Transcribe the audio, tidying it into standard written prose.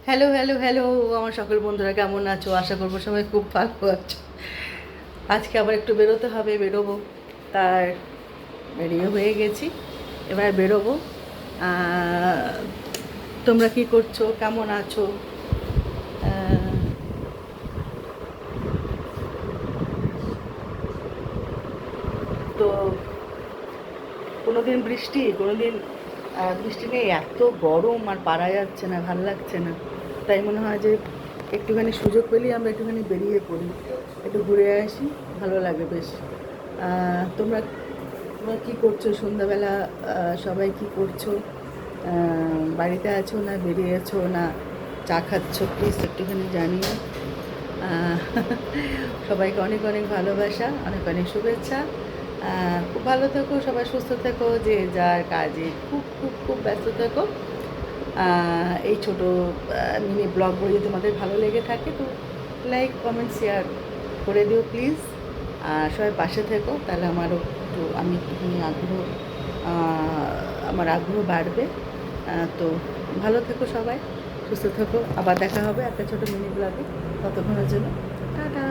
Hello hello hello আমার সকল বন্ধুরা কেমন আছো? আশা করবো সবাই খুব ভালো আছো। আজকে আবার একটু বেরোতে হবে, বেরোবো। তার বেরিয়ে হয়ে গেছি, এবার বেরোবো। তোমরা কি করছো, কেমন আছো? তো কোনো দিন বৃষ্টি, কোনো দিন বৃষ্টি নেই, এত গরম আর পারা যাচ্ছে না, ভাল লাগছে না। তাই মনে হয় যে একটুখানি সুযোগ পেলেই আমরা একটুখানি বেরিয়ে পড়ি, একটু ঘুরে আসি, ভালো লাগে বেশ। তোমরা তোমরা কী করছো সন্ধ্যাবেলা? সবাই কি করছো? বাড়িতে আছো না বেরিয়েছো না চা খাচ্ছ? প্লিজ একটুখানি জানিও। আহ, সবাইকে অনেক অনেক ভালোবাসা, অনেক অনেক শুভেচ্ছা। খুব ভালো থেকো, সবাই সুস্থ থেকো, যে যার কাজে খুব খুব খুব ব্যস্ত থেকো। এই ছোটো মিনি ব্লগগুলো যদি তোমাদের ভালো লেগে থাকে তো লাইক কমেন্ট শেয়ার করে দিও প্লিজ। সবাই পাশে থেকো, তাহলে আমারও একটু আমি একটুখানি আমার আগ্রহ বাড়বে। তো ভালো থেকো সবাই, সুস্থ থেকো। আবার দেখা হবে একটা ছোটো মিনি ব্লগে। ততক্ষণের জন্য টাটা।